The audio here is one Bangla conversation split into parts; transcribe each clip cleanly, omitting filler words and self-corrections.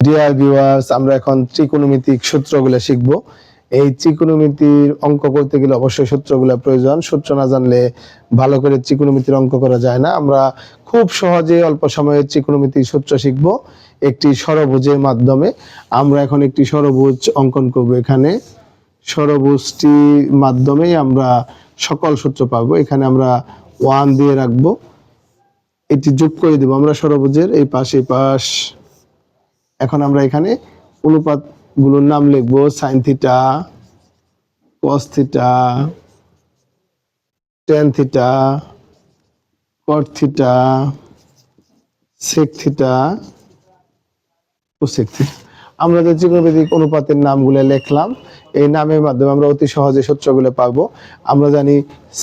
ডিয়ার ভিউয়ার্স, আমরা এখন ত্রিকোণমিতিক সূত্রগুলো শিখব। এই ত্রিকোণমিতির অঙ্ক করতে গেলে অবশ্যই সূত্রগুলো প্রয়োজন। সূত্র না জানলে ভালো করে ত্রিকোণমিতির অঙ্ক করা যায় না। আমরা খুব সহজে অল্প সময়ে ত্রিকোণমিতির সূত্র শিখব একটি ষড়ভুজের মাধ্যমে। আমরা এখন একটি ষড়ভুজ অঙ্কন করব। এখানে ষড়ভুজটির মাধ্যমেই আমরা সকল সূত্র পাবো। এখানে আমরা 1 দিয়ে রাখবো, এটি যোগ করে দেব আমরা ষড়ভুজের এই পাশ। এখন আমরা এখানে অনুপাত গুলোর নাম লিখবো। Sine theta, cos theta, tan theta, cot theta, sec theta, cosec theta. আমরা যে ত্রিকোণমিতিক অনুপাতের নামগুলো লিখলাম, এই নামের মাধ্যমে আমরা অতি সহজে সূত্রগুলো পাবো। আমরা জানি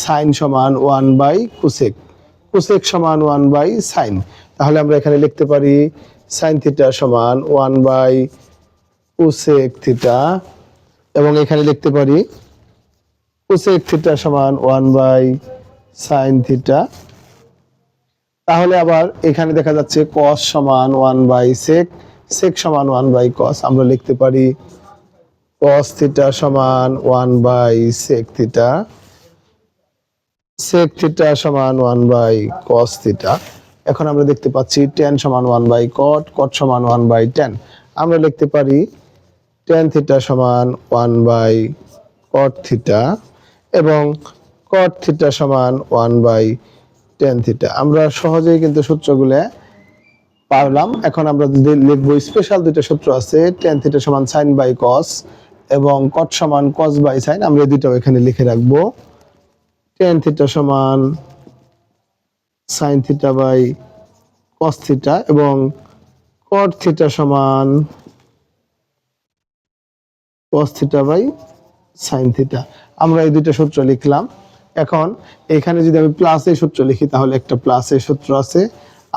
সাইন সমান 1 / কোসেক, কোসেক সমান 1 / সাইন। তাহলে আমরা এখানে লিখতে পারি সাইন থিটা সমান 1 / কোসেক থিটা, এবং এখানে লিখতে পারি কোসেক থিটা সমান 1 / সাইন থিটা। তাহলে আবার এখানে দেখা যাচ্ছে কস সমান 1 / সেক, সেক সমান 1 / কস। আমরা লিখতে পারি কস থিটা সমান 1 / সেক থিটা, সেক থিটা সমান 1 / কস থিটা। এখন আমরা দেখতে পাচ্ছি টেন সমান 1 / কট, কট সমান 1 / টেন। আমরা লিখতে পারি টেন থিটা সমান 1 / কট থিটা, এবং কট থিটা সমান 1 / টেন থিটা। আমরা সহজেই কিন্তু সূত্রগুলো পারলাম। এখন আমরা যদি লিখবো স্পেশাল দুটো সূত্র আছে, টেন থিটা সমান সাইন বাই কস এবং কট সমান কস বাই সাইন। আমরা এই দুটো এখানে লিখে রাখবো। টেন থিটা সমান sine theta by cos theta এবং কট থিটা সমান cos theta by sine theta. আমরা এই দুটো সূত্র লিখলাম। এখন এখানে যদি আমি প্লাসের সূত্র লিখি, তাহলে একটা প্লাসের সূত্র আছে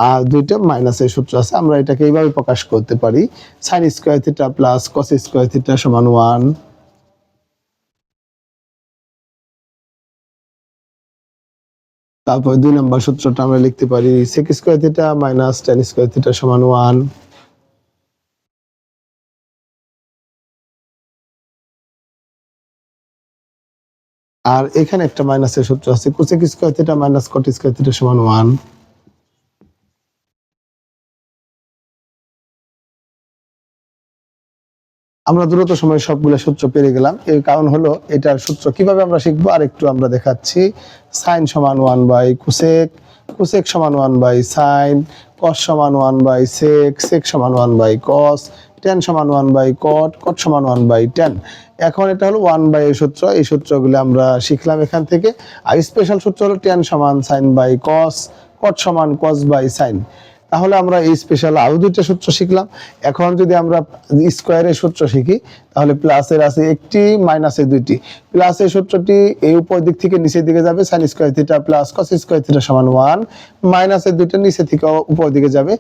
আর দুইটা মাইনাসের সূত্র আছে। আমরা এটাকে এইভাবে প্রকাশ করতে পারি, sine square theta plus cos square theta সমান 1। তারপর 2 নম্বর সূত্রটা আমরা লিখতে পারি sec square theta minus tan square theta সমান 1। আর এখানে একটা মাইনাসের সূত্র আছে, cosec square theta minus cot square theta সমান 1। আমরা দ্রুত সময়ে সবগুলো সূত্র পেরে গেলাম। এর কারণ হলো এটার সূত্র কিভাবে আমরা শিখবো আর একটু আমরা দেখাচ্ছি। সাইন সমান 1 / কোসেক, কোসেক সমান 1 / সাইন, কস সমান 1 / সেক, সেক সমান 1 / কস, টেন সমান 1 / কট, কট সমান 1 / টেন। এখন এটা হলো 1 এর সূত্র। এই সূত্রগুলো আমরা শিখলাম এখান থেকে। আর স্পেশাল সূত্র হলো টেন সমান সাইন বাই কস, কট সমান কস বাই সাইন। তাহলে আমরা এই স্পেশাল আরো দুইটা সূত্র শিখলাম। এখন যদি আমরা স্কয়ারের সূত্র শিখি, তাহলে প্লাসের আছে একটি, মাইনাসের দুইটি। প্লাসের সূত্রটি এই উপর দিক থেকে নিচের দিকে যাবে, sine square theta plus cos square theta সমান 1। মাইনাসের দুইটা নিচে থেকে উপর দিকে যাবে,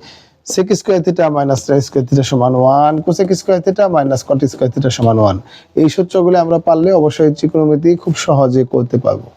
sec square theta minus tan square theta সমান 1, cosec square theta minus cot square theta সমান 1। এই সূত্রগুলো আমরা পারলে অবশ্যই ত্রিকোণমিতি খুব সহজে করতে পারবো।